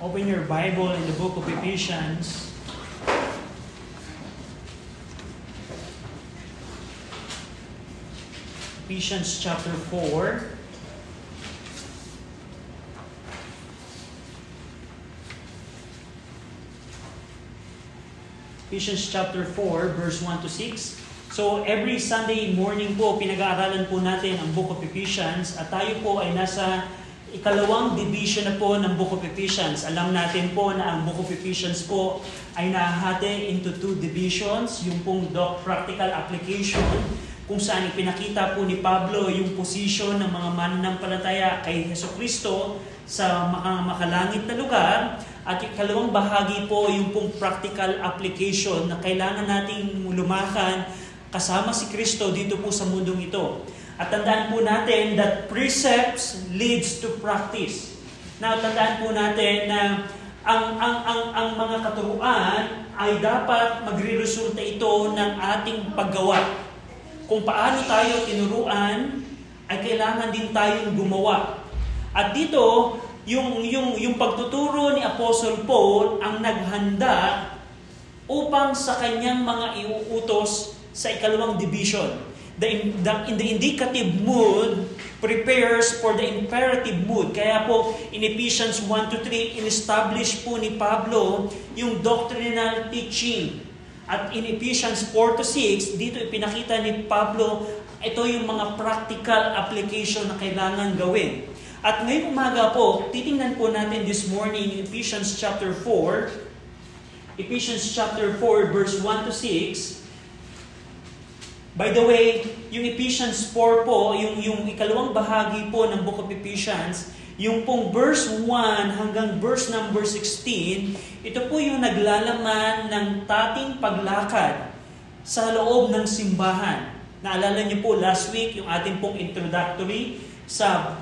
Open your Bible in the book of Ephesians. Ephesians chapter 4. Ephesians chapter 4, verse 1 to 6. So every Sunday morning po, pinag-aaralan po natin ang book of Ephesians at tayo po ay nasa ikalawang division na po ng book of Ephesians. Alam natin po na ang book of Ephesians po ay nahahati into two divisions. Yung pong practical application, kung saan ipinakita po ni Pablo yung position ng mga mananampalataya kay Jesucristo sa makalangit na lugar. At ikalawang bahagi po yung pong practical application na kailangan nating lumakan kasama si Kristo dito po sa mundong ito. At tandaan po natin that precepts leads to practice. Now, tandaan po natin na ang mga katuruan ay dapat magre-resulta ito ng ating paggawa. Kung paano tayo tinuruan, ay kailangan din tayong gumawa. At dito, yung pagtuturo ni Apostle Paul ang naghanda upang sa kanyang mga iuutos sa ikalawang division. In the indicative mood prepares for the imperative mood. Kaya po, in Ephesians 1-3, in-establish po ni Pablo yung doctrinal teaching. At in Ephesians 4-6, dito ipinakita ni Pablo, ito yung mga practical application na kailangan gawin. At ngayong umaga po, titingnan po natin this morning in Ephesians chapter 4, verse 1-6. By the way, yung Ephesians 4 po, yung ikalawang bahagi po ng book of Ephesians, yung pong verse 1 hanggang verse number 16, ito po yung naglalaman ng tating paglakad sa loob ng simbahan. Naalala niyo po last week yung ating pong introductory sa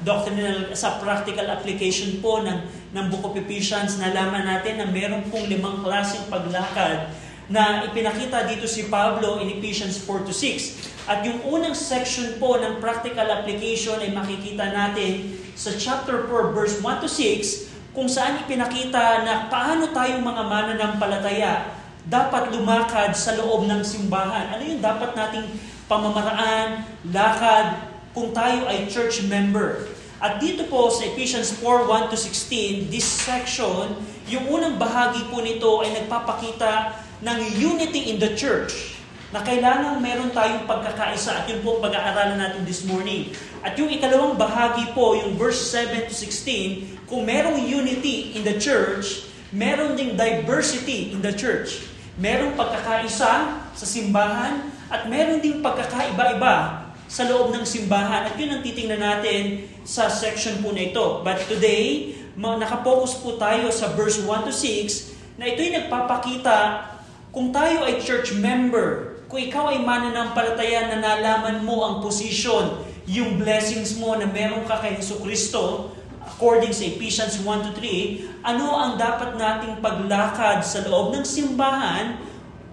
doctrinal, sa practical application po ng book of Ephesians. Nalaman natin na meron pong 5 klaseng paglakad na ipinakita dito si Pablo in Ephesians 4-6. At yung unang section po ng practical application ay makikita natin sa chapter 4, verse 1-6, kung saan ipinakita na paano tayong mga mananampalataya dapat lumakad sa loob ng simbahan. Ano yung dapat nating pamamaraan, lakad, kung tayo ay church member. At dito po sa Ephesians 4, 1-16, this section, yung unang bahagi po nito ay nagpapakita ng unity in the church, na kailangan meron tayong pagkakaisa, at yun po pag-aaralan natin this morning. At yung ikalawang bahagi po, yung verse 7-16, kung merong unity in the church, meron ding diversity in the church. Merong pagkakaisa sa simbahan, at meron ding pagkakaiba-iba sa loob ng simbahan. At yun ang titingnan natin sa section po na ito. But today, nakapokus po tayo sa verse 1-6, na ito'y nagpapakita kung tayo ay church member, kung ikaw ay mananampalataya na nalaman mo ang position, yung blessings mo na meron ka kay Jesucristo, according sa Ephesians 1-3, ano ang dapat nating paglakad sa loob ng simbahan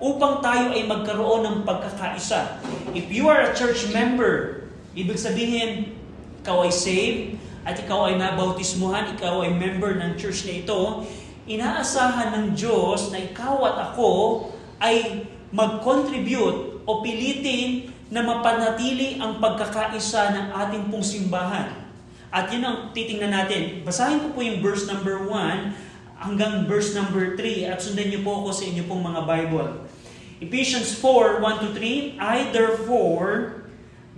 upang tayo ay magkaroon ng pagkakaisa. If you are a church member, ibig sabihin, ikaw ay saved, at ikaw ay nabautismuhan, ikaw ay member ng church na ito, inaasahan ng Diyos na ikaw at ako ay mag-contribute o pilitin na mapanatili ang pagkakaisa ng ating pong simbahan. At yun ang titingnan natin. Basahin ko po yung verse number 1 hanggang verse number 3 at sundan niyo po ako sa inyo pong mga Bible. Ephesians 4, 1-3, I therefore,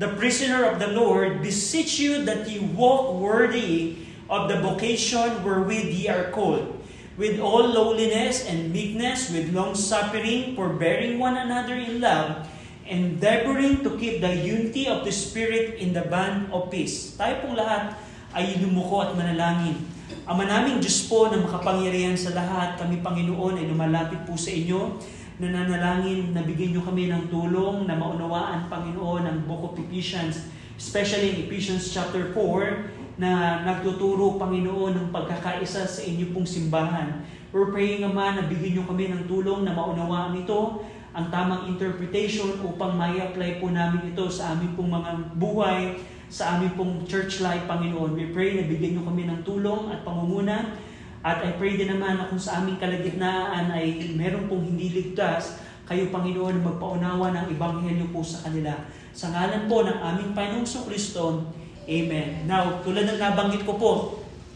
the prisoner of the Lord, beseech you that ye walk worthy of the vocation wherewith ye are called, with all lowliness and meekness, with long-suffering, forbearing one another in love, endeavoring to keep the unity of the Spirit in the bond of peace. Tayo pong lahat ay lumuko at manalangin. Ama naming Diyos po na makapangyarihan sa lahat, kami Panginoon ay lumalapit po sa inyo, nananalangin na bigyan nyo kami ng tulong na maunawaan, Panginoon, ang book of Ephesians, especially in Ephesians chapter 4, na nagtuturo, Panginoon, ng pagkakaisa sa inyo pong simbahan. We're praying, Ama, na bigyan nyo kami ng tulong na maunawaan ito, ang tamang interpretation upang mai-apply po namin ito sa aming pong mga buhay, sa aming pong church life, Panginoon. We pray na bigyan nyo kami ng tulong at pangunguna At I pray din naman na kung sa aming kalagitnaan ay meron pong hindi ligtas, kayo, Panginoon, magpaunawa ng Ebanghelyo po sa kanila. Sa ngalan po ng aming Panginoong Kristo, Amen. Now, tulad ng nabanggit ko po,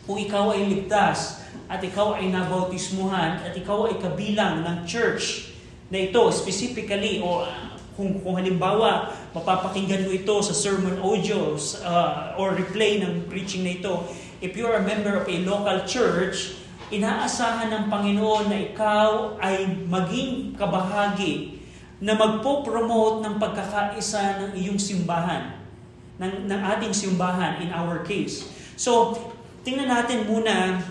kung ikaw ay ligtas, at ikaw ay nabautismuhan, at ikaw ay kabilang ng church na ito, specifically, o kung halimbawa, mapapakinggan mo ito sa sermon audios or replay ng preaching na ito, if you are a member of a local church, inaasahan ng Panginoon na ikaw ay maging kabahagi na magpo-promote ng pagkakaisa ng iyong simbahan, ng ating simbahan in our case. So, tingnan natin muna,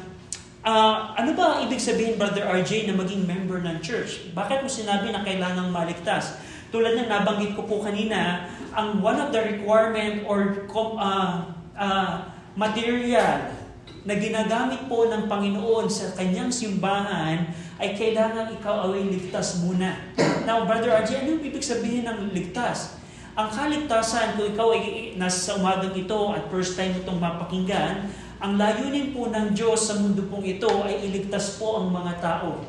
ano ba ibig sabihin, Brother RJ, na maging member ng church? Bakit mo sinabi na kailangang maligtas? Tulad ng nabanggit ko po kanina, ang one of the requirement or material na ginagamit po ng Panginoon sa kanyang simbahan ay kailangan ikaw ay ligtas muna. Now, Brother RJ, ano ibig sabihin ng ligtas? Ang kaligtasan, kung ikaw ay nasa umagang ito at first time itong mapakinggan, ang layunin po ng Diyos sa mundo pong ito ay iligtas po ang mga tao.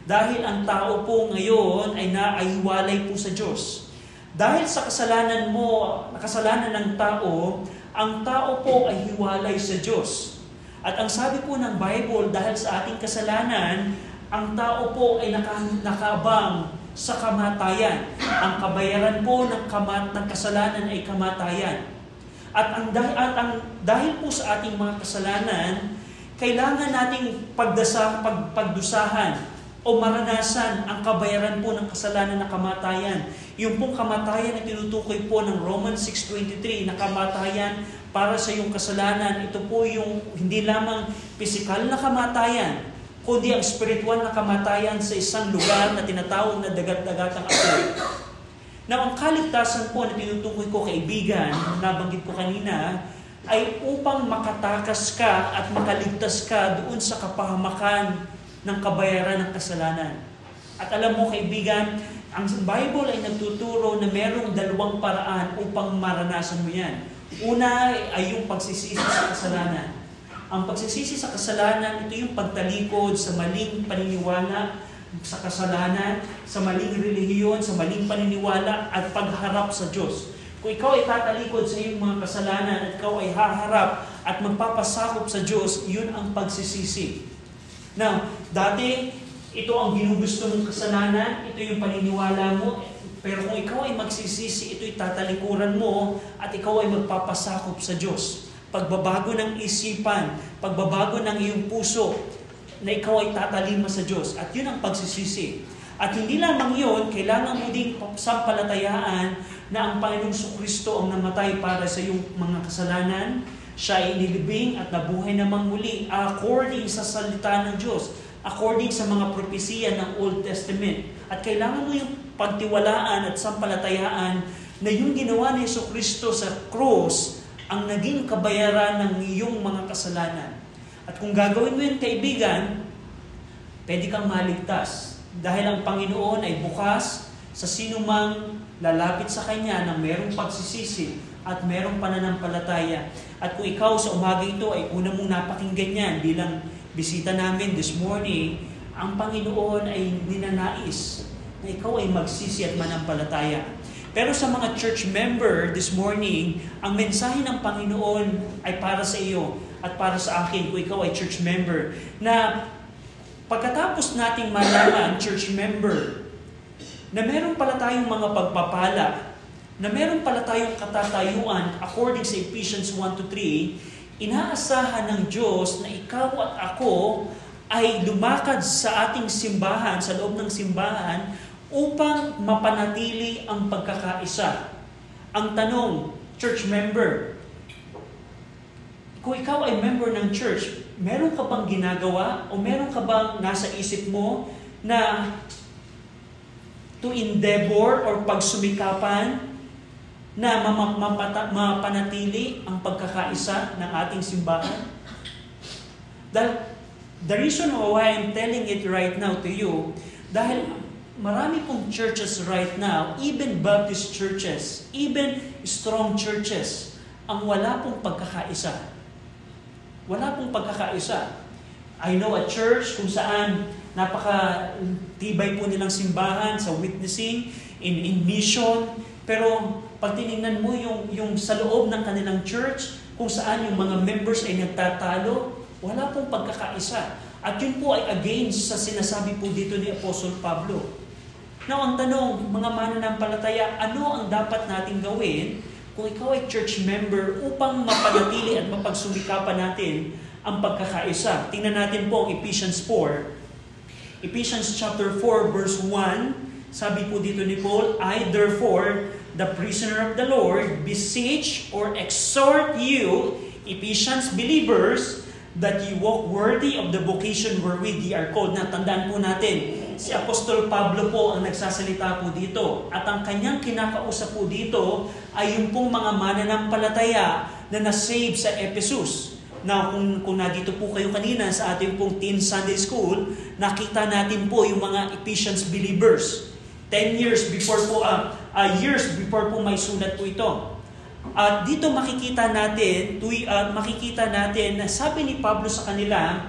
Dahil ang tao po ngayon ay naiwalay po sa Diyos. Dahil sa kasalanan ng tao, ang tao po ay hiwalay sa Diyos. At ang sabi po ng Bible, dahil sa ating kasalanan, ang tao po ay nakaabang sa kamatayan. Ang kabayaran po ng kasalanan ay kamatayan. At dahil po sa ating mga kasalanan, kailangan nating pagdusahan o maranasan ang kabayaran po ng kasalanan na kamatayan. Yung pong kamatayan na tinutukoy po ng Romans 6:23 na kamatayan para sa iyong kasalanan. Ito po yung hindi lamang pisikal na kamatayan, kundi ang spiritual na kamatayan sa isang lugar na tinatawag na dagat-dagatang apoy. Now, ang kaligtasan po na tinutukoy ko, kaibigan, nabanggit ko kanina, ay upang makatakas ka at makaligtas ka doon sa kapahamakan ng kabayaran ng kasalanan. At alam mo, kaibigan, ang Bible ay nagtuturo na merong dalawang paraan upang maranasan mo yan. Una ay yung pagsisisi sa kasalanan. Ang pagsisisi sa kasalanan, ito yung pagtalikod sa maling paniniwala sa kasalanan, sa maling relihiyon, sa maling paniniwala at pagharap sa Diyos. Kung ikaw ay tatalikod sa iyong mga kasalanan at ikaw ay haharap at magpapasakop sa Diyos, yun ang pagsisisi. Now, dati, ito ang ginugusto mong kasalanan, ito yung paniniwala mo, pero kung ikaw ay magsisisi, ito'y tatalikuran mo at ikaw ay magpapasakop sa Diyos. Pagbabago ng isipan, pagbabago ng iyong puso, na ikaw ay tatalima sa Diyos. At yun ang pagsisisi. At hindi lamang yun, kailangan mo ding sampalatayaan na ang Panginoong Kristo ang namatay para sa iyong mga kasalanan. Siya ay inilibing at nabuhay namang muli according sa salita ng Diyos, according sa mga propesiya ng Old Testament. At kailangan mo yung pagtiwalaan at sampalatayaan na yung ginawa ni Kristo sa cross ang naging kabayaran ng iyong mga kasalanan. At kung gagawin mo yun, kaibigan, pwede kang maligtas. Dahil ang Panginoon ay bukas sa sinumang lalapit sa Kanya na merong pagsisisi at merong pananampalataya. At kung ikaw sa umaga ito ay una mong napakinggan yan bilang bisita namin this morning, ang Panginoon ay ninanais na ikaw ay magsisi at manampalataya. Pero sa mga church member this morning, ang mensahe ng Panginoon ay para sa iyo at para sa akin kung ikaw ay church member, na pagkatapos nating malaman, church member, na meron pala tayong mga pagpapala, na meron pala tayong katatayuan according sa Ephesians 1-3, inaasahan ng Diyos na ikaw at ako ay lumakad sa ating simbahan, sa loob ng simbahan, upang mapanatili ang pagkakaisa. Ang tanong, church member, kung ikaw ay member ng church, meron ka bang ginagawa o meron ka bang nasa isip mo na to endeavor or pagsumikapan na mapanatili ang pagkakaisa ng ating simbahan? The reason why I'm telling it right now to you, dahil marami pong churches right now, even Baptist churches, even strong churches, ang wala pong pagkakaisa. Wala pong pagkakaisa. I know a church kung saan napaka-tibay po nilang simbahan sa witnessing, in mission. Pero pag tinignan mo yung sa loob ng kanilang church, kung saan yung mga members ay nagtatalo, wala pong pagkakaisa. At yun po ay against sa sinasabi po dito ni Apostle Pablo. Now, ang tanong, mga mananampalataya, ano ang dapat nating gawin kung ikaw ay church member upang mapanatili at mapagsumikapan natin ang pagkakaisa? Tingnan natin po ang Ephesians 4. Ephesians chapter 4 verse 1, sabi po dito ni Paul, I therefore, the prisoner of the Lord, beseech or exhort you, Ephesians believers, that you walk worthy of the vocation wherewith ye are called. Natandaan po natin, si Apostol Pablo po ang nagsasalita po dito. At ang kanyang kinakausap po dito ay yung pong mga mananampalataya na nasave sa Ephesus. Now, kung nandito po kayo kanina sa ating pong Teen Sunday School, nakita natin po yung mga Ephesians believers. 10 years before po, years before po may sulat po ito. At dito makikita natin na sabi ni Pablo sa kanila,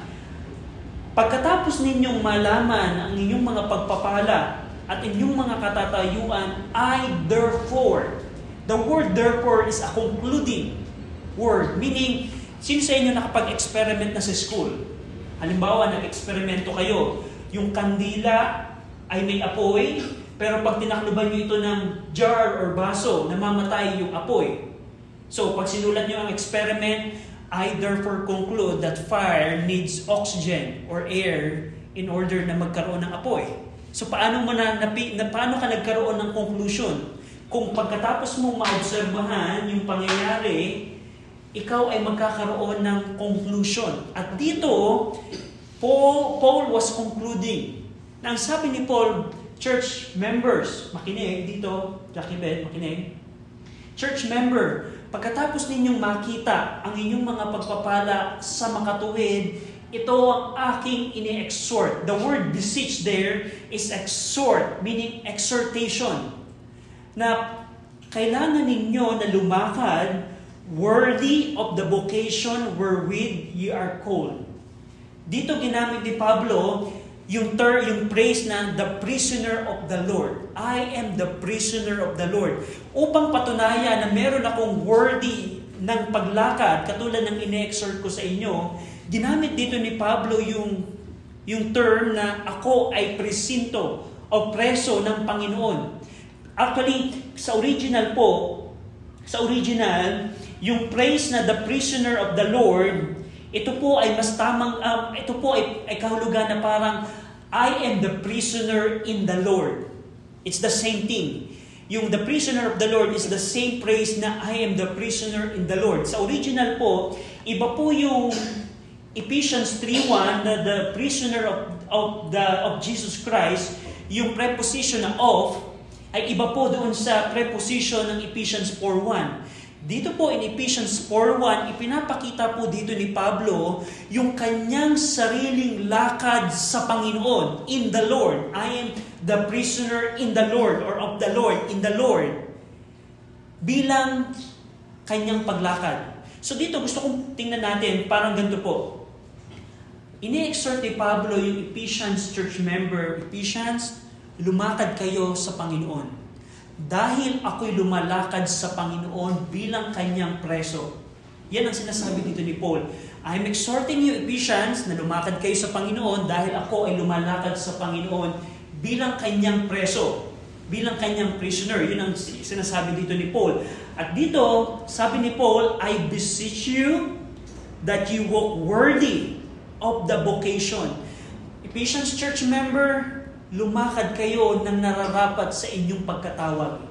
pagkatapos ninyong malaman ang inyong mga pagpapala at inyong mga katatayuan, I therefore, the word therefore is a concluding word, meaning, sino sa inyo nakapag-experiment na sa school? Halimbawa, nag-eksperimento kayo, yung kandila ay may apoy, pero pag tinakluban nyo ito ng jar or baso, namamatay yung apoy. So, pag sinulat nyo ang experiment, I therefore conclude that fire needs oxygen or air in order na magkaroon ng apoy. So, paano ka nagkaroon ng conclusion? Kung pagkatapos mo maobserbahan yung pangyayari, ikaw ay magkakaroon ng conclusion. At dito, Paul was concluding. Nang sabi ni Paul, church members, makinig dito, Jackie Beth, makinig. Church member, pagkatapos ninyong makita ang inyong mga pagpapala sa makatuwid, ito ang aking ini-exhort. The word beseech there is exhort, meaning exhortation. Na kailangan ninyo na lumakad worthy of the vocation wherewith ye are called. Dito ginamit ni Pablo yung phrase na the prisoner of the Lord. I am the prisoner of the Lord. Upang patunayan na meron akong worthy ng paglakad, katulad ng ine-exhort ko sa inyo, ginamit dito ni Pablo yung term na ako ay presinto o preso ng Panginoon. Actually, sa original, yung phrase na the prisoner of the Lord, ito po ay mas tamang, ito po ay kahulugan na parang, I am the prisoner in the Lord. It's the same thing. Yung the prisoner of the Lord is the same phrase na I am the prisoner in the Lord. Sa original po, iba po yung Ephesians 3:1 na the prisoner of Jesus Christ, yung preposition na of, ay iba po doon sa preposition ng Ephesians 4:1. Dito po in Ephesians 4:1, ipinapakita po dito ni Pablo yung kanyang sariling lakad sa Panginoon, in the Lord. I am the prisoner in the Lord or of the Lord, in the Lord. Bilang kanyang paglakad. So dito gusto kong tingnan natin, parang ganito po. Ini-exhort ni Pablo yung Ephesians church member, Ephesians, lumakad kayo sa Panginoon. Dahil ako'y lumalakad sa Panginoon bilang kanyang preso. Yan ang sinasabi dito ni Paul. I'm exhorting you, Ephesians, na lumakad kayo sa Panginoon dahil ako ay lumalakad sa Panginoon bilang kanyang preso, bilang kanyang prisoner. Yun ang sinasabi dito ni Paul. At dito, sabi ni Paul, I beseech you that you walk worthy of the vocation. Ephesians church member, lumakad kayo ng nararapat sa inyong pagkatawag.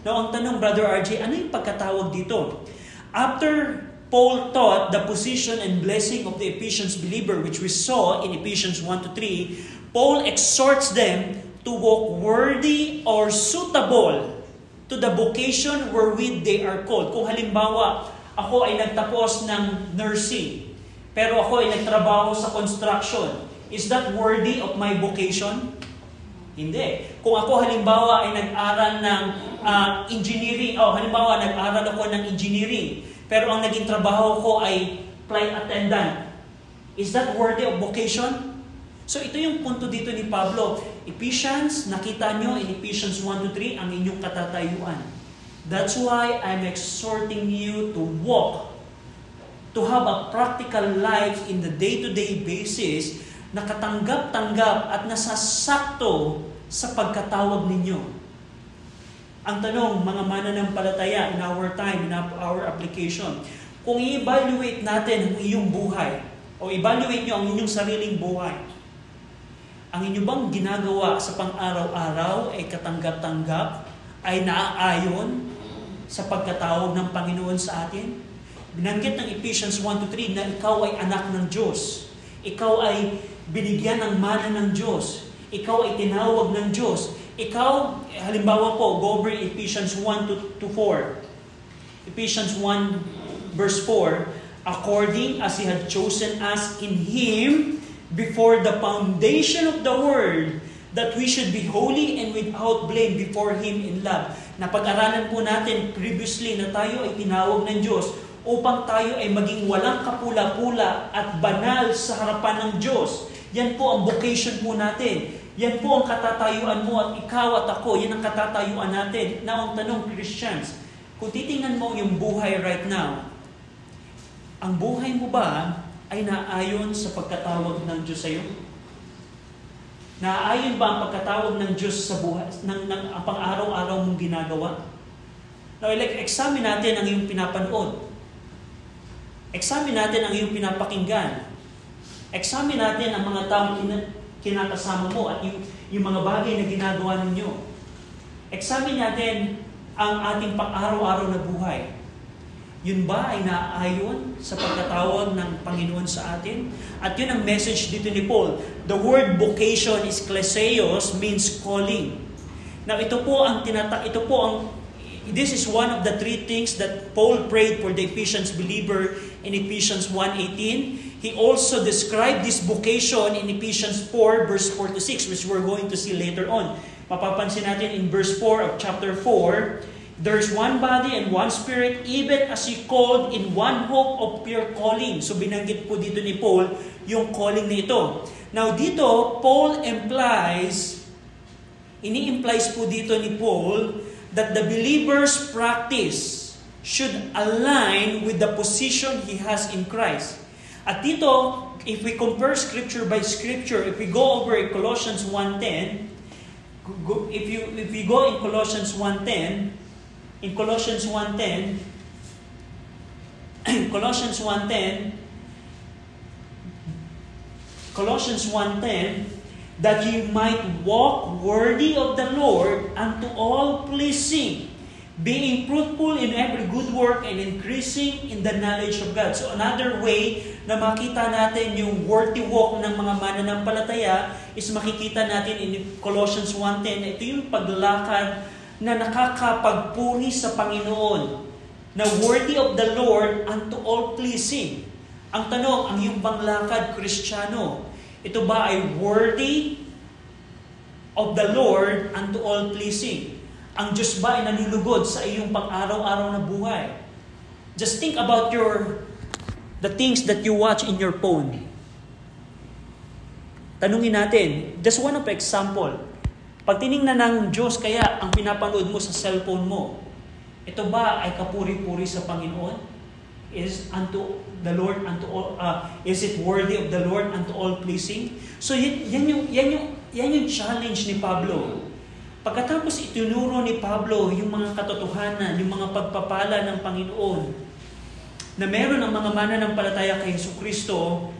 Now, ang tanong, Brother RJ, ano yung pagkatawag dito? After Paul taught the position and blessing of the Ephesians believer, which we saw in Ephesians 1-3, Paul exhorts them to walk worthy or suitable to the vocation wherewith they are called. Kung halimbawa, ako ay nagtapos ng nursing, pero ako ay nagtrabaho sa construction, is that worthy of my vocation? Hindi. Kung ako halimbawa ay nag-aral ng engineering, halimbawa nag-aral ako ng engineering, pero ang naging trabaho ko ay flight attendant, Is that worthy of vocation? So ito yung punto dito ni Pablo. Ephesians, nakita nyo in Ephesians 1-3 ang inyong katatayuan. That's why I'm exhorting you to walk, to have a practical life in the day-to-day basis na katanggap-tanggap at nasasakto sa pagkatawag ninyo. Ang tanong, mga mananampalataya in our time, in our application, kung i-evaluate natin ang iyong buhay, o evaluate nyo ang inyong sariling buhay, ang inyo bang ginagawa sa pang-araw-araw ay katanggap-tanggap, ay naaayon sa pagkatawag ng Panginoon sa atin? Binanggit ng Ephesians 1-3 na ikaw ay anak ng Diyos. Ikaw ay binigyan ng mana ng Diyos. Ikaw ay tinawag ng Diyos. Ikaw, halimbawa po, go over Ephesians 1-4. Ephesians 1 verse 4, according as He had chosen us in Him before the foundation of the world, that we should be holy and without blame before Him in love. Napag-aralan po natin previously na tayo ay tinawag ng Diyos upang tayo ay maging walang kapula-pula at banal sa harapan ng Diyos. Yan po ang vocation po natin. Yan po ang katatayuan mo at ikaw at ako. Yan ang katatayuan natin. Na ang tanong, Christians, kung titingnan mo yung buhay right now, ang buhay mo ba ay naayon sa pagkatawag ng Diyos sa iyo? Naayon ba ang pagkatawag ng Diyos sa buhay, ang pang-araw-araw mong ginagawa? Now, examine natin ang iyong pinapanood. Examine natin ang iyong pinapakinggan. Examine natin ang mga taong kinakasama mo at yung mga bagay na ginagawa ninyo. Examine natin ang ating pang-araw-araw na buhay. Yun ba ay naaayon sa pagkatawag ng Panginoon sa atin? At yun ang message dito ni Paul. The word vocation is kleseos, means calling. Now this is one of the three things that Paul prayed for the Ephesians believer in Ephesians 1:18. He also described this vocation in Ephesians 4 verse 4-6, which we're going to see later on. Mapapansin natin in verse 4 of chapter 4, there's one body and one spirit, even as you called in one hope of pure calling. So binanggit po dito ni Paul yung calling na ito. Now dito, Paul ini-implies po dito ni Paul that the believer's practice should align with the position he has in Christ. At dito, if we compare scripture by scripture, if we go over Colossians 1:10, if we go in Colossians 1:10, in Colossians 1:10, that you might walk worthy of the Lord unto all pleasing, being fruitful in every good work and increasing in the knowledge of God. So another way na makita natin yung worthy walk ng mga mananampalataya is makikita natin in Colossians 1:10. Ito yung paglalakad na nakakapagpuri sa Panginoon, na worthy of the Lord unto all pleasing. Ang tanong, ang iyong bang lakad, Kristiyano, ito ba ay worthy of the Lord unto all pleasing? Ang Diyos ba ay nanulugod sa iyong pang-araw-araw na buhay? Just think about the things that you watch in your phone. Tanungin natin, just one of example. Pag tinignan ng Diyos kaya ang pinapanood mo sa cellphone mo, ito ba ay kapuri-puri sa Panginoon? Is it worthy of the Lord unto all pleasing? So yan yung challenge ni Pablo. Pagkatapos itinuro ni Pablo yung mga katotohanan, yung mga pagpapala ng Panginoon, na meron ang mga mananampalataya kay Jesucristo,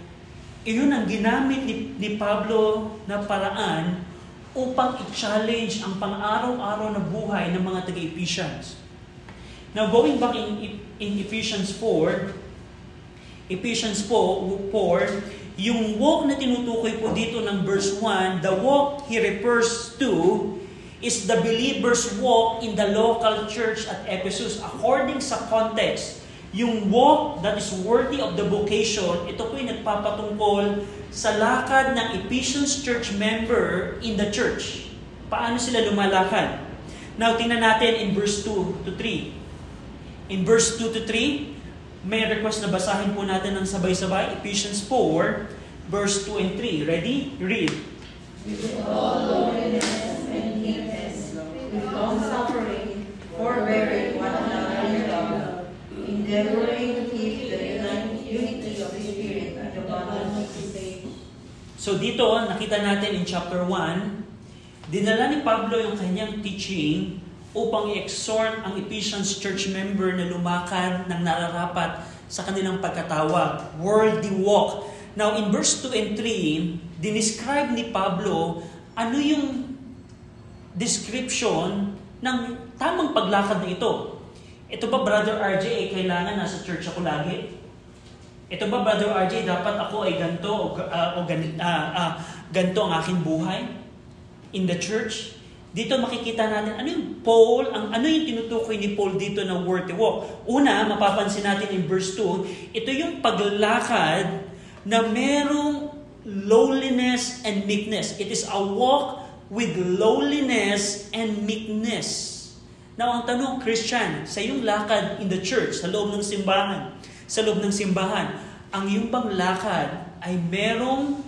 iyon ang ginamit ni Pablo na paraan upang i-challenge ang pang-araw-araw na buhay ng mga taga-Ephesians. Now, going back in Ephesians 4, yung walk na tinutukoy po dito ng verse 1, the walk he refers to is the believer's walk in the local church at Ephesus. According sa context, yung walk that is worthy of the vocation, ito po yung nagpapatungkol sa lakad ng Ephesians church member in the church. Paano sila lumalakad? Now, tingnan natin in verse 2-3. In verse 2-3, may request na basahin po natin ng sabay-sabay. Ephesians 4, verse 2 and 3. Ready? Read. With all lowliness and meekness, with long suffering, forbearing one another in love, endeavoring to keep the unity of the Spirit in the bond of faith. So dito, nakita natin in chapter 1, dinala ni Pablo yung kanyang teaching upang i-exhort ang Ephesians church member na lumakad ng nararapat sa kanilang pagkatawag, worldly walk. Now, in verse 2 and 3, dinescribe ni Pablo ano yung description ng tamang paglakad na ito. Ito ba, Brother RJ, kailangan nasa church ako lagi? Ito ba, Brother RJ, dapat ako ay ganito ganito ang aking buhay in the church? Dito makikita natin ano yung ano yung tinutukoy ni Paul dito na worthy walk. Una, mapapansin natin in verse 2, ito yung paglakad na merong lowliness and meekness. It is a walk with lowliness and meekness. Now, ang tanong, Christian, sa iyong lakad in the church, sa loob ng simbahan, ang iyong bang lakad ay merong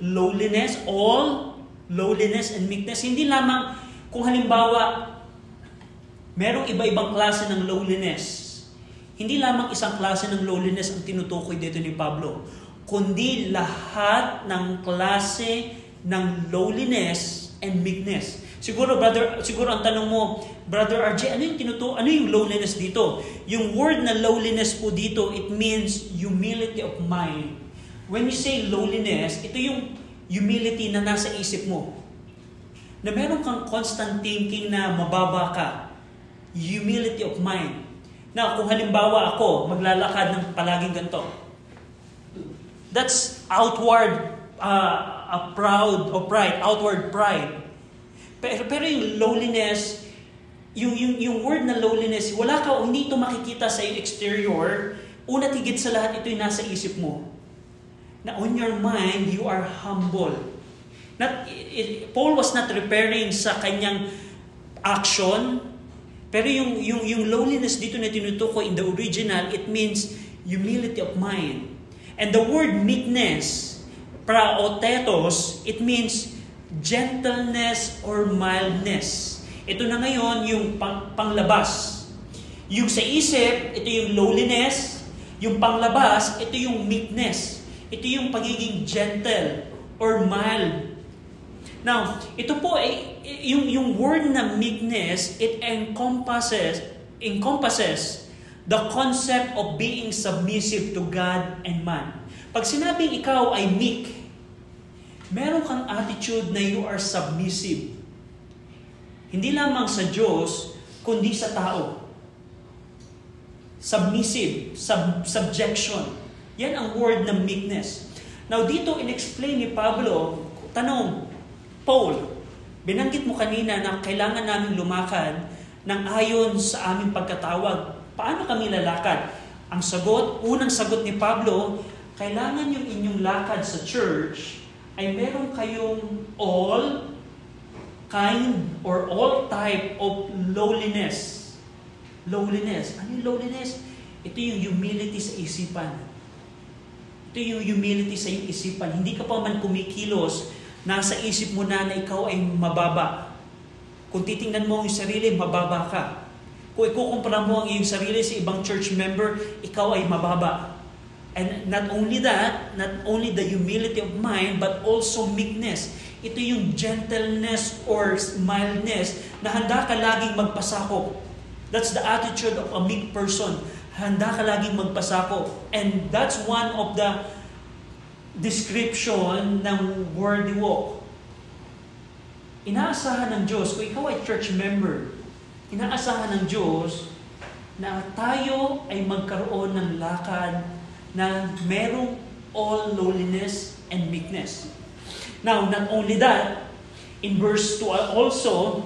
lowliness, all lowliness and meekness? Hindi lamang kung halimbawa merong iba-ibang klase ng lowliness. Hindi lamang isang klase ng lowliness ang tinutukoy dito ni Pablo, kundi lahat ng klase ng lowliness and meekness. Siguro ang tanong mo, Brother RJ, ano yung lowliness dito? Yung word na lowliness po dito, it means humility of mind. When you say lowliness, ito yung humility na nasa isip mo. Na meron kang constant thinking na mababa ka. Humility of mind. Na kung halimbawa ako, maglalakad ng palaging ganito. That's outward proud or pride, outward pride. Pero yung lowliness, yung word na lowliness, hindi ito makikita sa yung exterior. Una tigit sa lahat, ito yung nasa isip mo. Na on your mind, you are humble. Paul was not referring sa kanyang action, pero yung lowliness dito na tinutukoy in the original, it means humility of mind. And the word meekness, praotetos, it means gentleness or mildness. Ito na ngayon yung panglabas. Yung sa isip, ito yung lowliness. Yung panglabas, ito yung meekness. Ito yung pagiging gentle or mild. Now, ito po ay yung word na meekness, it encompasses the concept of being submissive to God and man. Pag sinabing ikaw ay meek, meron kang attitude na you are submissive. Hindi lamang sa Diyos, kundi sa tao. Submissive, subjection. Yan ang word ng meekness. Now dito, in-explain ni Pablo, tanong, Paul, binanggit mo kanina na kailangan namin lumakad ng ayon sa aming pagkatawag. Paano kami lalakad? Ang sagot, unang sagot ni Pablo, kailangan yung inyong lakad sa church ay meron kayong all kind or all type of lowliness. Lowliness. Ano yung lowliness? Ito yung humility sa isipan. Ito yung humility sa iyong isipan. Hindi ka pa man kumikilos, nasa isip mo na ikaw ay mababa. Kung titingnan mo ang iyong sarili, mababa ka. Kung ikukumpara mo ang iyong sarili sa ibang church member, ikaw ay mababa. And not only that, not only the humility of mind, but also meekness. Ito yung gentleness or mildness na handa ka laging magpasakop. That's the attitude of a meek person. Handa ka laging magpasakop. And that's one of the description ng worthy walk. Inaasahan ng Diyos, kung ikaw ay church member, inaasahan ng Diyos na tayo ay magkaroon ng lakad na merong all lowliness and meekness. Now, not only that, in verse 2 also,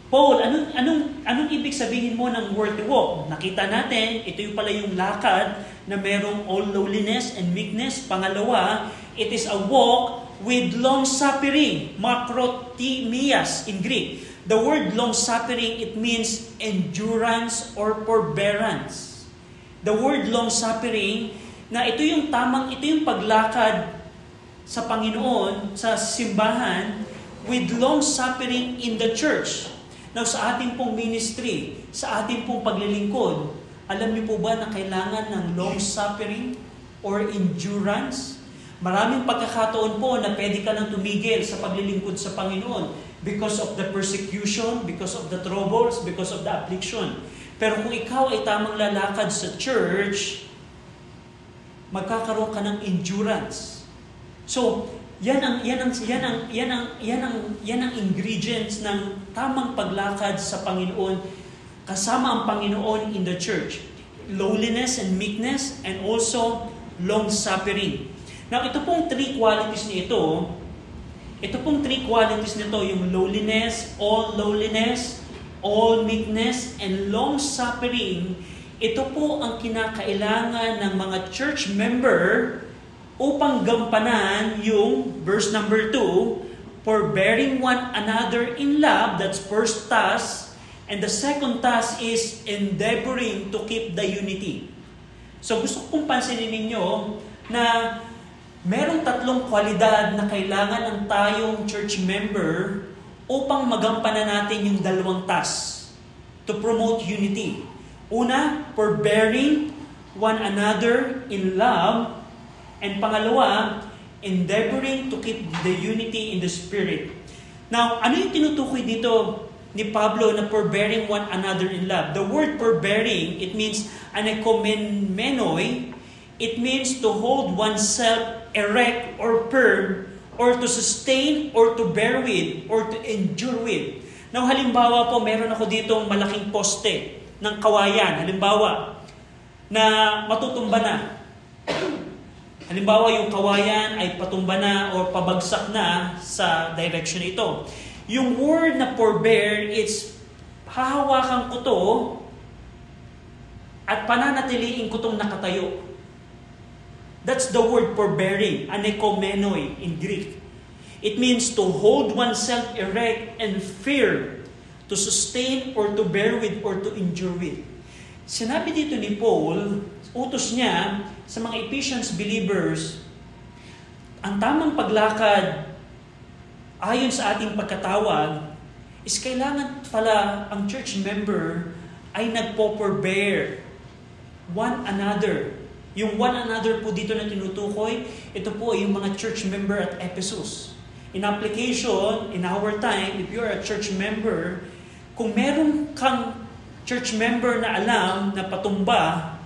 Paul, anong ibig sabihin mo ng worthy walk? Nakita natin, ito yung pala yung lakad na merong all lowliness and meekness. Pangalawa, it is a walk with long-suffering, makrotimias in Greek. The word long-suffering, it means endurance or forbearance. The word long-suffering, na ito yung paglakad sa Panginoon, sa simbahan, with long-suffering in the church. Now, sa ating pong ministry, sa ating pong paglilingkod, alam niyo po ba na kailangan ng long-suffering or endurance? Maraming pagkakataon po na pwede ka nang tumigil sa paglilingkod sa Panginoon because of the persecution, because of the troubles, because of the affliction. Pero kung ikaw ay tamang lalakad sa church, magkakaroon ka ng endurance. So, yan ang ingredients ng tamang paglakad sa Panginoon, kasama ang Panginoon in the church. Lowliness and meekness, and also long-suffering. Now, ito pong three qualities nito, yung lowliness, all meekness, and long-suffering, ito po ang kinakailangan ng mga church member upang gampanan yung verse number 2, forbearing one another in love, that's first task, and the second task is endeavoring to keep the unity. So gusto kong pansinin ninyo na merong tatlong kwalidad na kailangan ng tayong church member upang magampanan natin yung dalawang task to promote unity. Una, forbearing one another in love, and pangalawa, endeavoring to keep the unity in the Spirit. Now, ano yung tinutukoy dito ni Pablo na forbearing one another in love? The word forbearing, it means anakomenoi. It means to hold oneself erect or firm, or to sustain, or to bear with, or to endure with. Now, halimbawa po, meron ako ditong malaking poste ng kawayan. Halimbawa, na matutumba na. Halimbawa, yung kawayan ay patumba na o pabagsak na sa direction ito. Yung word na forbear, it's hahawakan ko to at pananatiliin ko tong nakatayo. That's the word forbearing, anakomenoi in Greek. It means to hold oneself erect and firm, to sustain or to bear with or to endure with. Sinabi dito ni Paul, utos niya sa mga Ephesians believers, ang tamang paglakad ayon sa ating pagkatawag is kailangan pala ang church member ay nagpo-forbear one another. Yung one another po dito na tinutukoy, ito po yung mga church member at Ephesus. In application, in our time, if you're a church member, kung meron kang church member na alam na patumba,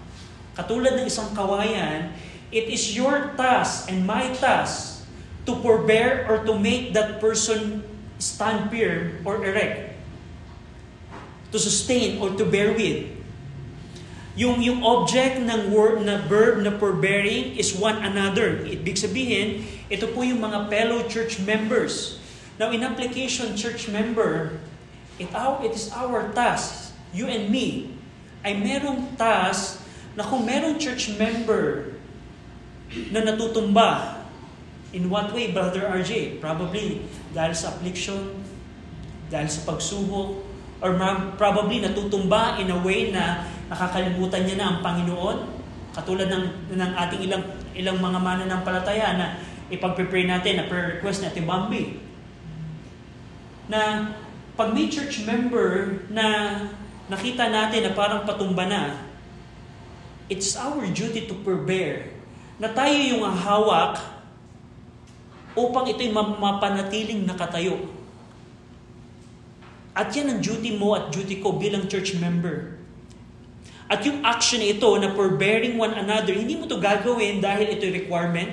katulad ng isang kawayan, it is your task and my task to forbear or to make that person stand firm or erect. To sustain or to bear with. Yung object ng word na verb na forbearing is one another. Ibig sabihin, ito po yung mga fellow church members. Now, in application, church member, it is our task, you and me, ay merong task na kung merong church member na natutumba, in what way, Brother RJ? Probably dahil sa affliction, dahil sa pagsubok, or probably natutumba in a way na nakakalimutan niya na ang Panginoon. Katulad ng ating ilang mga mananampalataya na ipag-prepare natin na prayer request natin, Bambi. Na pag may church member na nakita natin na parang patumba na, it's our duty to forbear. Na tayo yung hawak upang ito'y mapanatiling nakatayo. At yan ang duty mo at duty ko bilang church member. At yung action na ito na forbearing one another, hindi mo to gagawin dahil ito'y requirement.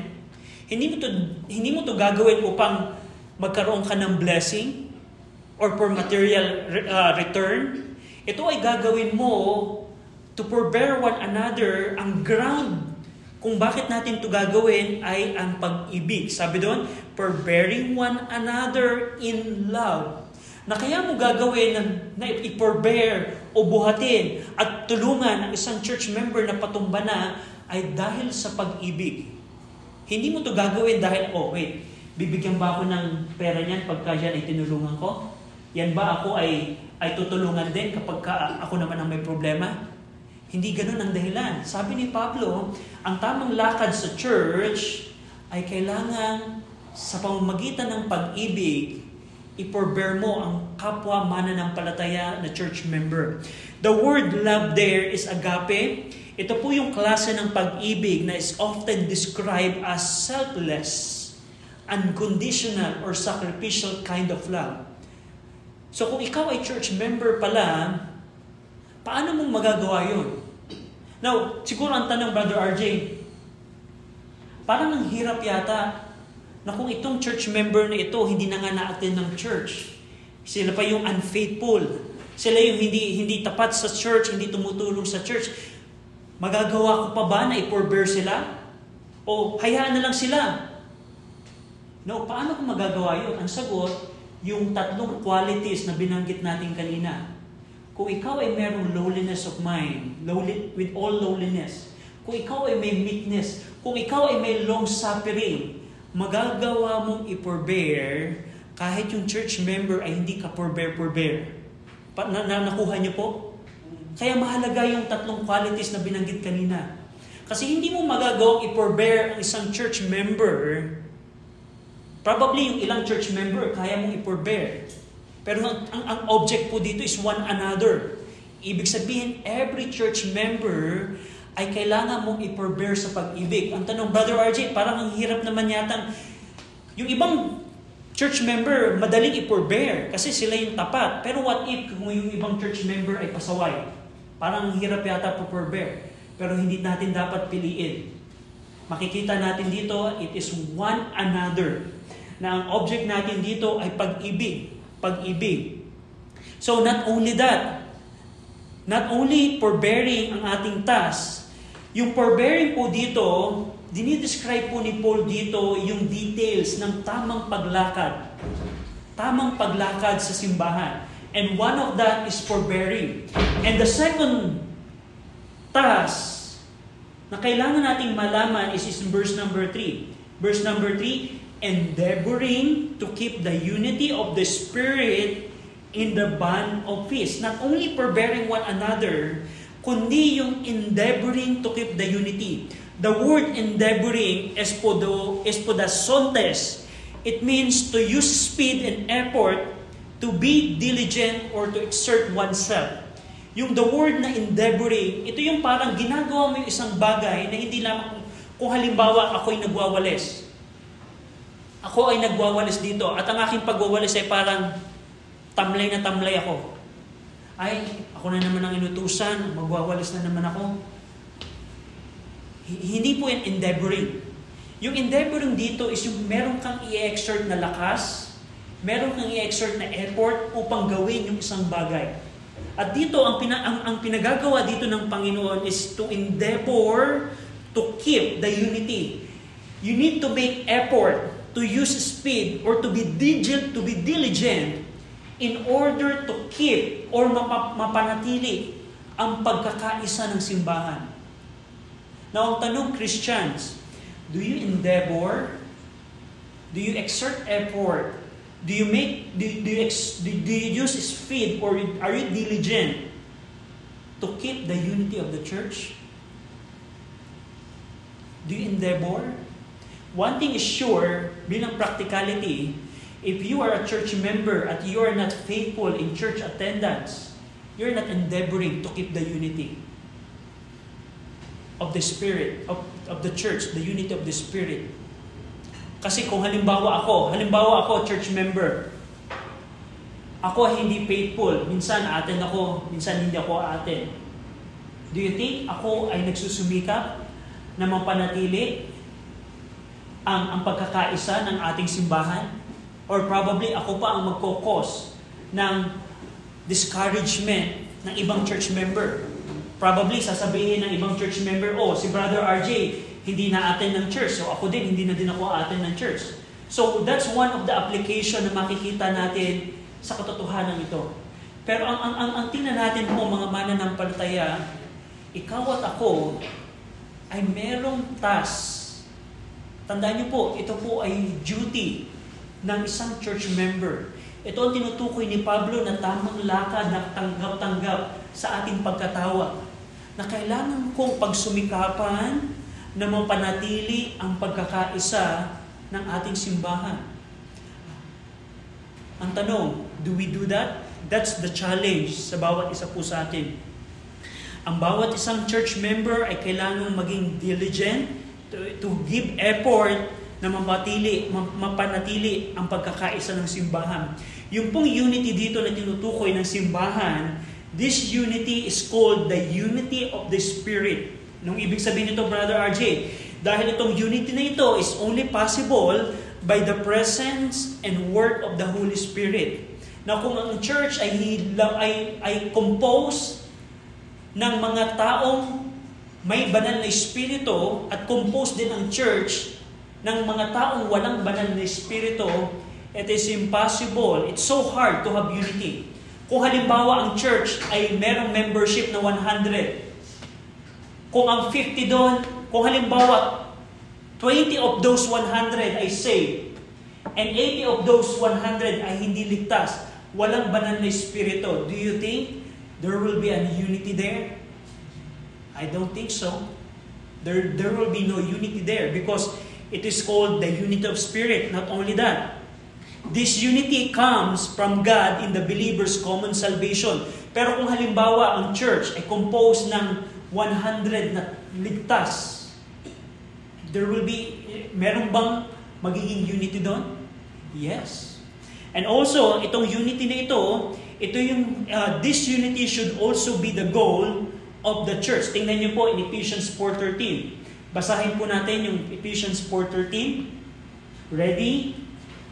Hindi mo to gagawin upang magkaroon ka ng blessing or for material return. Ito ay gagawin mo to forbear one another. Ang ground kung bakit natin ito gagawin ay ang pag-ibig. Sabi doon, forbearing one another in love. Na kaya mo gagawin na i-forbear o buhatin at tulungan ang isang church member na patumba na ay dahil sa pag-ibig. Hindi mo ito gagawin dahil, bibigyan ba ako ng pera niyan pagka yan ay tinulungan ko? Yan ba ako ay tutulungan din kapag ako naman ang may problema? Hindi ganun ang dahilan. Sabi ni Pablo, ang tamang lakad sa church ay kailangan sa pamamagitan ng pag-ibig, i-forbear mo ang kapwa mananampalataya na church member. The word love there is agape. Ito po yung klase ng pag-ibig na is often described as selfless, unconditional, or sacrificial kind of love. So kung ikaw ay church member pala, paano mong magagawa yun? Now, siguro ang tanong, Brother RJ, parang ang hirap yata na kung itong church member na ito hindi na nga na-attend ng church. Sila pa yung unfaithful. Sila yung hindi tapat sa church, hindi tumutulong sa church. Magagawa ko pa ba na i-forbear sila? O hayaan na lang sila? No, paano kung magagawa yun? Ang sagot, yung tatlong qualities na binanggit natin kanina. Kung ikaw ay merong lowliness of mind, with all lowliness, kung ikaw ay may meekness, kung ikaw ay may long-suffering, magagawa mong i-forbear kahit yung church member ay hindi ka forbear. Nakuha niyo po? Kaya mahalaga yung tatlong qualities na binanggit kanina. Kasi hindi mo magagawang i-forbear ang isang church member. Probably yung ilang church member, kaya mong i-forbear. Pero ang object po dito is one another. Ibig sabihin, every church member ay kailangan mong i-forbear sa pag-ibig. Ang tanong, Brother RJ, parang ang hirap naman yata. Yung ibang church member, madaling i-forbear kasi sila yung tapat. Pero what if kung yung ibang church member ay pasaway? Parang ang hirap yata po-forbear. Pero hindi natin dapat piliin. Makikita natin dito, it is one another. Na ang object natin dito ay pag-ibig. Pag-ibig. So not only that, not only forbearing ang ating task, yung forbearing po dito, dinidescribe po ni Paul dito yung details ng tamang paglakad. Tamang paglakad sa simbahan. And one of that is forbearing. And the second task na kailangan nating malaman is in verse number 3. Verse number 3, endeavoring to keep the unity of the Spirit in the bond of peace. Not only forbearing one another, kundi yung endeavoring to keep the unity. The word endeavoring is podasontes. It means to use speed and effort, to be diligent, or to exert oneself. Yung the word na endeavoring, ito yung parang ginagawa mo yung isang bagay na hindi lamang kung halimbawa ako'y nagwawalis. Ako ay nagwawalis dito at ang aking pagwawalis ay parang tamlay na tamlay ako. Ay, ako na naman ang inutusan, magwawalis na naman ako. Hindi po yung endeavoring. Yung endeavoring dito is yung meron kang i-exert na lakas, meron kang i-exert na effort upang gawin yung isang bagay. At dito, ang pinagagawa dito ng Panginoon is to endeavor to keep the unity. You need to make effort to use speed or to be diligent in order to keep or mapanatili ang pagkakaisa ng simbahan. Now, ang tanong, Christians, do you endeavor? Do you exert effort? Do you use speed or are you diligent to keep the unity of the church? Do you endeavor? One thing is sure, bilang practicality, if you are a church member at you are not faithful in church attendance, you're not endeavoring to keep the unity of the Spirit, of the church, the unity of the Spirit. Kasi kung halimbawa ako, church member, ako hindi faithful, minsan attend ako, minsan hindi ako attend. Do you think ako ay nagsusumikap na mapanatili ang pagkakaisa ng ating simbahan? Or probably ako pa ang magkokos ng discouragement ng ibang church member. Probably sasabihin ng ibang church member, oh, si Brother RJ hindi na-attend ng church, so ako din, hindi na din ako attend ng church. So that's one of the application na makikita natin sa katotohanan ito. Pero ang tingnan natin po, mga mananampalataya, ikaw at ako ay merong task. Tandaan niyo po, ito po ay duty ng isang church member. Ito ang tinutukoy ni Pablo na tamang lakad na tanggap-tanggap sa ating pagkatawag. na kailangan kong pagsumikapan na mapanatili ang pagkakaisa ng ating simbahan. Ang tanong, do we do that? That's the challenge sa bawat isa po sa atin. Ang bawat isang church member ay kailangang maging diligent to give effort na mapanatili ang pagkakaisa ng simbahan. Yung pong unity dito na tinutukoy ng simbahan, this unity is called the unity of the Spirit. Nung ibig sabihin nito, Brother RJ, dahil itong unity na ito is only possible by the presence and work of the Holy Spirit. Na kung ang church ay composed ng mga taong may banal na espiritu at composed din ang church ng mga taong walang banal na espiritu, it is impossible. It's so hard to have unity. Kung halimbawa ang church ay merong membership na 100, kung ang 50 doon, kung halimbawa 20 of those 100 ay saved, and 80 of those 100 ay hindi ligtas, walang banal na espiritu, do you think there will be a unity there? I don't think so. There will be no unity there because it is called the unity of spirit. Not only that, this unity comes from God in the believer's common salvation. Pero kung halimbawa ang church ay composed ng 100 na ligtas, meron bang magiging unity doon? Yes. And also, itong unity na ito yung, this unity should also be the goal of the church. Tingnan niyo po in Ephesians 4:13. Basahin po natin yung Ephesians 4:13. Ready?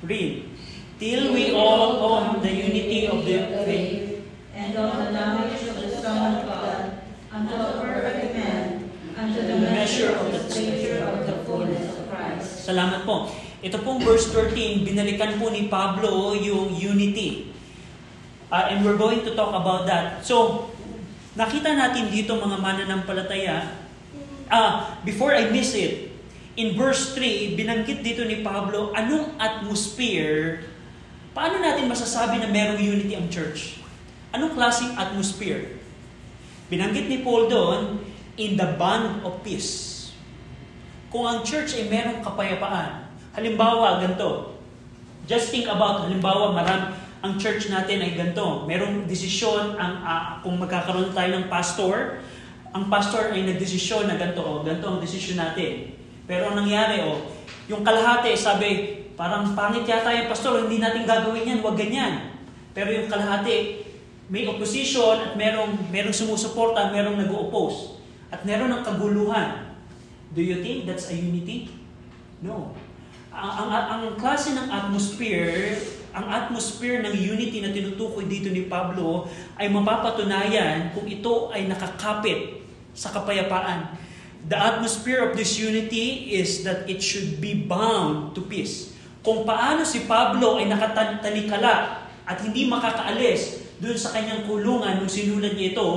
Read. Till we all own the unity of the faith and of the knowledge of the Son of God, unto a perfect man, unto the measure of the stature of the fullness of Christ. Salamat po. Ito pong verse 13, binalikan po ni Pablo yung unity. And we're going to talk about that. So, nakita natin dito mga mananampalataya, before I miss it, in verse 3, binanggit dito ni Pablo, anong atmosphere, paano natin masasabi na merong unity ang church? Anong klaseng atmosphere? Binanggit ni Paul doon, in the bond of peace. Kung ang church ay merong kapayapaan, halimbawa ganito, just think about, halimbawa ang church natin ay ganito, merong desisyon, kung magkakaroon tayo ng pastor, ang pastor ay nagdesisyon na ganito ang desisyon natin. Pero ang nangyari, yung kalahati sabi, parang pangit yata yung pastor, hindi natin gagawin yan, wag ganyan. Pero yung kalahati, may opposition at merong sumusuporta, merong nag-o-oppose. At meron ng kaguluhan. Do you think that's a unity? No. Ang klase ng atmosphere, ang atmosphere ng unity na tinutukoy dito ni Pablo ay mapapatunayan kung ito ay nakakapit sa kapayapaan. The atmosphere of this unity is that it should be bound to peace. Kung paano si Pablo ay nakatalikala at hindi makakaalis doon sa kanyang kulungan nung sinulat niya ito,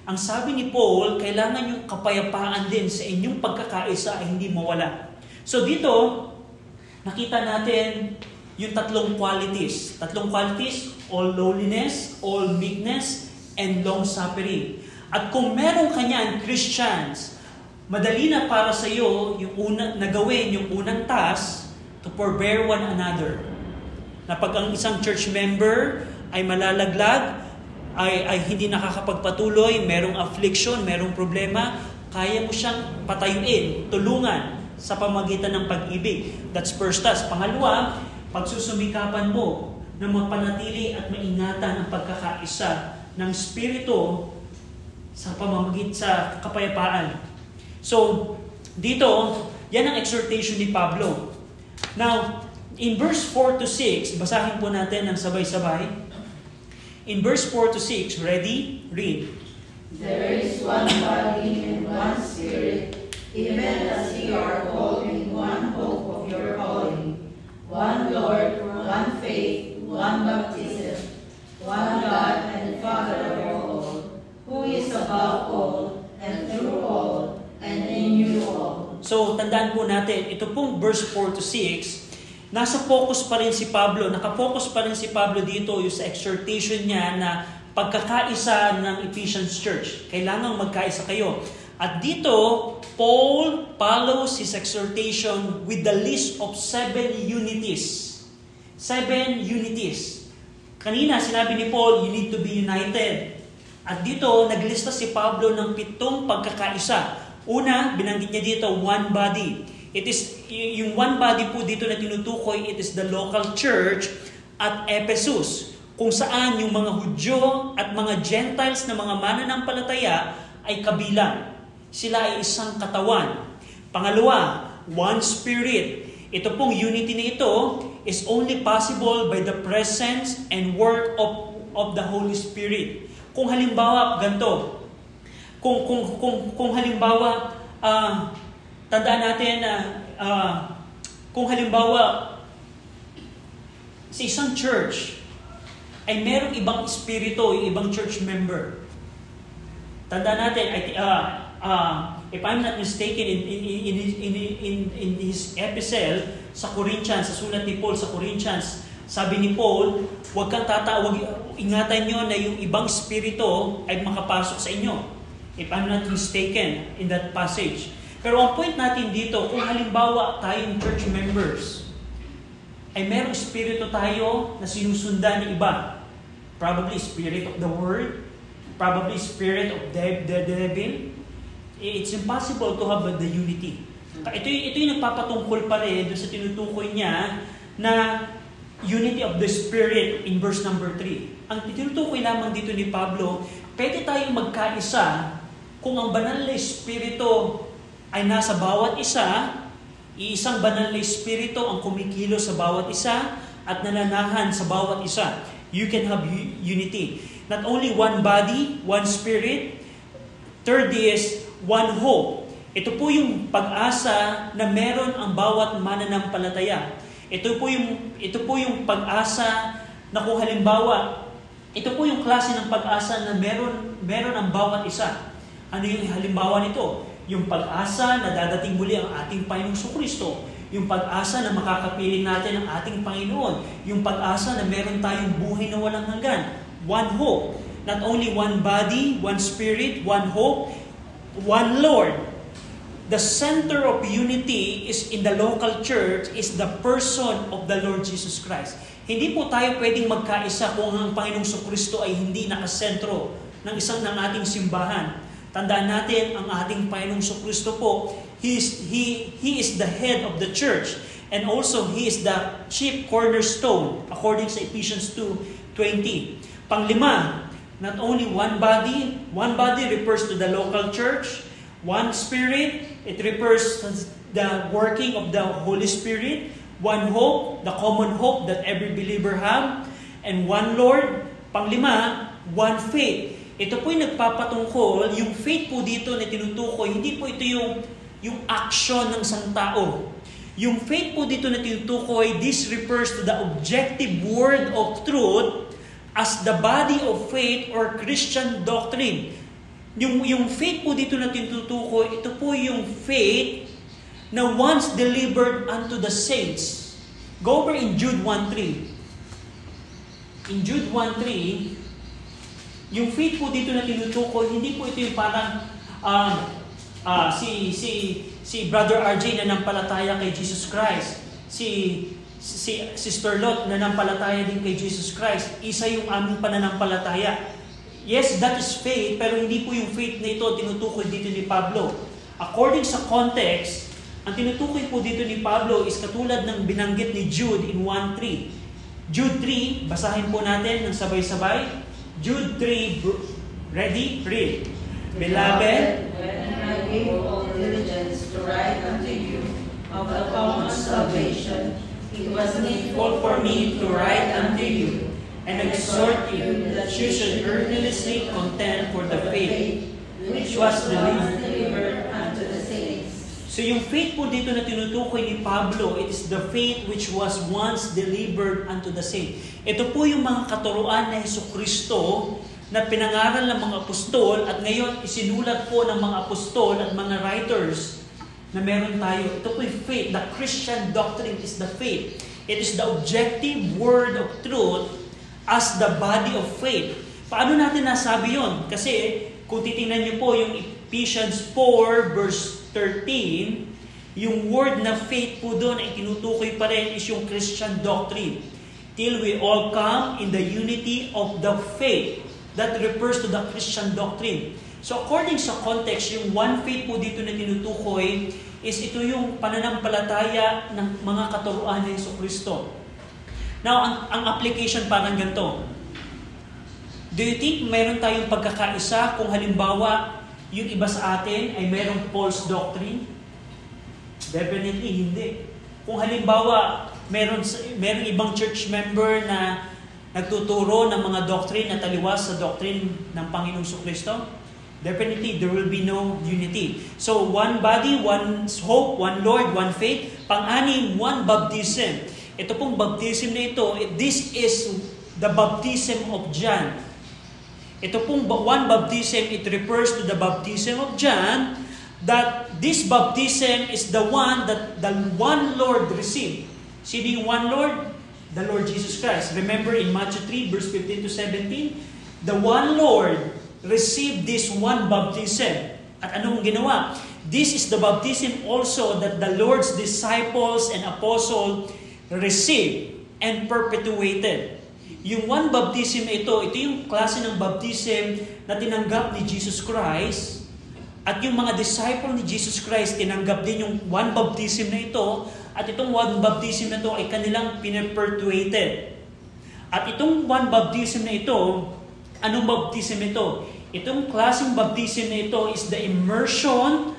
ang sabi ni Paul, kailangan yung kapayapaan din sa inyong pagkakaisa ay hindi mawala. So dito, nakita natin yung tatlong qualities. Tatlong qualities, all lowliness, all meekness, and long-suffering. At kung meron kanyan, Christians, madali na para sa iyo yung nagawin yung unang task to forbear one another. Na pag ang isang church member ay malalaglag, ay hindi nakakapagpatuloy, merong affliction, merong problema, kaya mo siyang patayuin, tulungan sa pamagitan ng pag-ibig. That's first task. Pangalawa, pagsusumikapan mo na mapanatili at maingatan ang pagkakaisa ng Espiritu sa pamamagitan sa kapayapaan. So, dito, yan ang exhortation ni Pablo. Now, in verse 4 to 6, basahin po natin ng sabay-sabay. In verse 4 to 6, ready? Read. There is one body and one Spirit, even as ye are called in one hope of your calling. One Lord, one faith, one baptism, one God and Father of all, who is above all, and through all, and in you all. So, tandaan po natin, ito pong verse 4 to 6, nasa focus pa rin si Pablo, nakafocus pa rin si Pablo dito yung sa exhortation niya na pagkakaisa ng Ephesians Church. Kailangang magkaisa kayo. At dito, Paul follows his exhortation with the list of 7 unities. 7 unities. Kanina, sinabi ni Paul, you need to be united. At dito, naglista si Pablo ng 7 pagkakaisa. Una, binanggit niya dito, one body. It is, yung one body po dito na tinutukoy, it is the local church at Ephesus, kung saan yung mga Hudyo at mga Gentiles na mga mananampalataya ay kabilang. Sila ay isang katawan. Pangalawa, one spirit. Ito pong unity na ito is only possible by the presence and work of the Holy Spirit. Kung halimbawa, ganito, kung halimbawa, tandaan natin na kung halimbawa sa isang church ay merong ibang espiritu, yung ibang church member. Tandaan natin, if I'm not mistaken, in his epistle sa Corinthians, sa sulat ni Paul sa Corinthians, sabi ni Paul, huwag kang tatawag, ingatan nyo na yung ibang espiritu ay makapasok sa inyo. If I'm not mistaken in that passage. Pero ang point natin dito, kung halimbawa tayong church members, ay merong espiritu tayo na sinusundan ng iba. Probably spirit of the word, probably spirit of the devil. It's impossible to have the unity. Ito yung nagpapatungkol pa rin doon sa tinutukoy niya na unity of the Spirit in verse number 3. Ang tinutukoy lamang dito ni Pablo, pwede tayong magkaisa kung ang banal na Espiritu ay nasa bawat isa, iisang banal na Espiritu ang kumikilo sa bawat isa at nananahan sa bawat isa. You can have unity. Not only one body, one spirit. Third is one hope. Ito po yung pag-asa na meron ang bawat mananampalataya. Ito po yung pag-asa na kung halimbawa, ito po yung klase ng pag-asa na meron ang bawat isa. Ano yung halimbawa nito? Yung pag-asa na dadating muli ang ating Panginoong Kristo. Yung pag-asa na makakapiling natin ang ating Panginoon. Yung pag-asa na meron tayong buhay na walang hanggan. One hope. Not only one body, one spirit, one hope, one Lord. The center of unity is in the local church is the person of the Lord Jesus Christ. Hindi po tayo pwedeng magkaisa kung ang Panginoong Kristo ay hindi nakasentro ng ating simbahan. Tandaan natin, ang ating Panginoong Kristo po, He is the head of the church. And also, He is the chief cornerstone, according sa Ephesians 2:20. Panglima, not only one body refers to the local church. One Spirit, it refers to the working of the Holy Spirit. One hope, the common hope that every believer have. And one Lord. Panglima, one faith. Ito po yung nagpapatungkol, yung faith po dito na tinutukoy, hindi po ito yung action ng isang tao. Yung faith po dito na tinutukoy, this refers to the objective word of truth as the body of faith or Christian doctrine. Yung faith po dito na tinutukoy, ito po yung faith na once delivered unto the saints. Go over in Jude 1:3. In Jude 1:3, yung faith po dito na tinutukoy, hindi po ito yung parang si Brother RJ na nampalataya kay Jesus Christ. Si Sister Lot na nampalataya din kay Jesus Christ. Isa yung aming pananampalataya. Yes, that is faith, pero hindi po yung faith na ito tinutukoy dito ni Pablo. According sa context, ang tinutukoy po dito ni Pablo is katulad ng binanggit ni Jude in 1:3. Jude 3, basahin po natin ng sabay-sabay. Jude 3, ready? Read. Beloved, when I gave all diligence to write unto you of the common salvation, it was needful for me to write unto you, and exhort you that you should earnestly contend for the faith which was delivered unto the saints. So yung faith po dito na tinutukoy ni Pablo, it is the faith which was once delivered unto the saints. Ito po yung mga katuruan na Jesucristo na pinangaral ng mga apostol at ngayon isinulat po ng mga apostol at mga writers na meron tayo. Ito po yung faith. The Christian doctrine is the faith. It is the objective word of truth as the body of faith. Paano natin nasabi yon? Kasi kung titingnan niyo po yung Ephesians 4 verse 13, yung word na faith po doon ay tinutukoy pa rin is yung Christian doctrine. Till we all come in the unity of the faith. That refers to the Christian doctrine. So according sa context, yung one faith po dito na tinutukoy is ito yung pananampalataya ng mga katuruan ng Jesucristo. Now, ang application parang ganito. Do you think mayroon tayong pagkakaisa kung halimbawa yung iba sa atin ay mayroong false doctrine? Definitely hindi. Kung halimbawa mayroong ibang church member na nagtuturo ng mga doctrine na taliwas sa doctrine ng Panginoong Jesucristo, definitely there will be no unity. So one body, one hope, one Lord, one faith. Pang-anim, one baptism. Ito pong baptism na ito, this is the baptism of John. Ito pong one baptism, it refers to the baptism of John, that this baptism is the one that the one Lord received. Sino yung one Lord? The Lord Jesus Christ. Remember in Matthew 3 verse 15 to 17, the one Lord received this one baptism. At anong ginawa? This is the baptism also that the Lord's disciples and apostles received and perpetuated. Yung one baptism na ito yung klase ng baptism na tinanggap ni Jesus Christ. At yung mga disciple ni Jesus Christ, tinanggap din yung one baptism na ito. At itong one baptism na ito ay kanilang pineperpetuated. At itong one baptism na ito, anong baptism ito? Itong klaseng baptism na ito is the immersion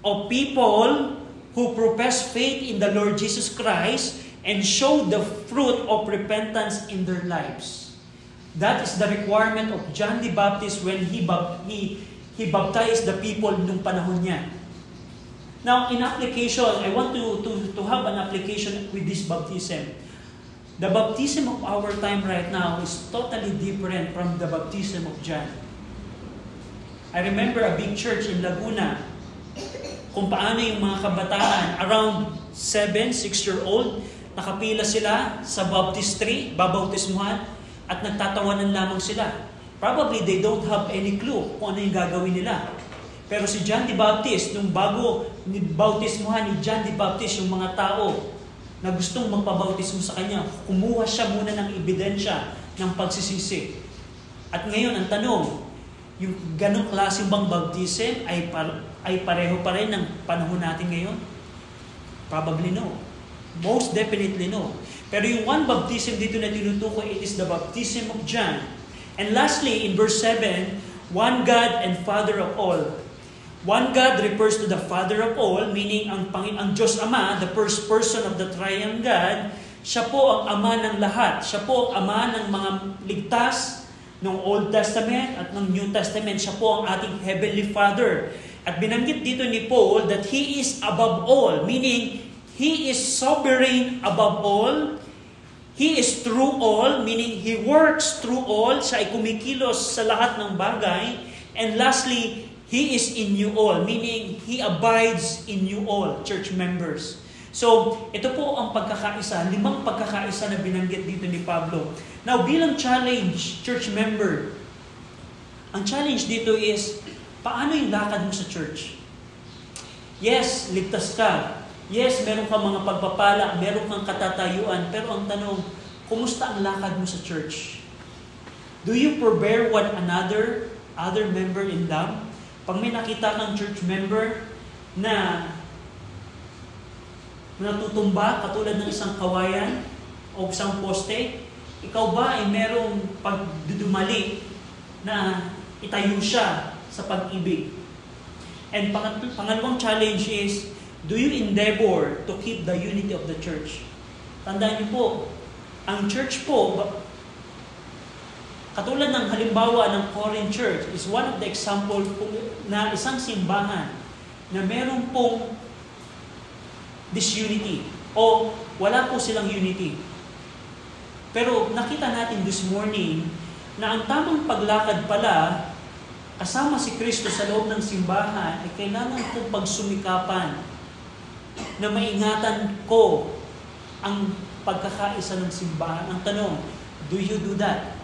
of people who profess faith in the Lord Jesus Christ and show the fruit of repentance in their lives. That is the requirement of John the Baptist when he baptized the people nung panahon niya. Now, in application, I want to have an application with this baptism. The baptism of our time right now is totally different from the baptism of John. I remember a big church in Laguna, kung paano yung mga kabataan, around 6-year-old, nakapila sila sa baptistry, babautismuhan, at nagtatawanan lamang sila. Probably they don't have any clue kung ano yung gagawin nila. Pero si John the Baptist, nung bago bautismuhan ni John the Baptist yung mga tao na gustong magpabautismo sa kanya, kumuha siya muna ng ebidensya ng pagsisisi. At ngayon, ang tanong, yung ganong klaseng bang baptism ay pareho pa rin ng panahon natin ngayon? Probably no. Most definitely no. Pero yung one baptism dito na tinutukoy, it is the baptism of John. And lastly, in verse 7, one God and Father of all. One God refers to the Father of all, meaning ang Diyos Ama, the first person of the Triune God, siya po ang Ama ng lahat. Siya po ang Ama ng mga ligtas ng Old Testament at ng New Testament. Siya po ang ating Heavenly Father. At binanggit dito ni Paul that He is above all, meaning He is sovereign above all. He is through all, meaning He works through all. Siya ay kumikilos sa lahat ng bagay. And lastly, He is in you all, meaning He abides in you all, church members. So, ito po ang pagkakaisa, 5 pagkakaisa na binanggit dito ni Pablo. Now, bilang challenge, church member, ang challenge dito is, paano yung lakad mo sa church? Yes, ligtas ka. Yes, meron kang mga pagpapala, meron kang katatayuan, pero ang tanong, kumusta ang lakad mo sa church? Do you forbear one another, other member in love? Pag may nakita kang church member na natutumba katulad ng isang kawayan o isang poste, ikaw ba ay merong pagdudumali na itayo siya sa pag-ibig? And pangalawang challenge is, do you endeavor to keep the unity of the church? Tandaan niyo po, ang church po, katulad ng halimbawa ng Corinth Church is one of the example na isang simbahan na meron pong disunity o wala po silang unity. Pero nakita natin this morning na ang tamang paglakad pala kasama si Kristo sa loob ng simbahan ay kailangan pong pagsumikapan na maingatan ko ang pagkakaisa ng simbahan. Ang tanong, do you do that?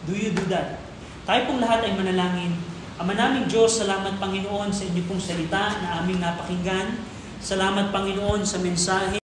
Do you do that? Tayo pong lahat ay manalangin. Ama naming Diyos, salamat Panginoon sa inyo pong salita na aming napakinggan. Salamat Panginoon sa mensahe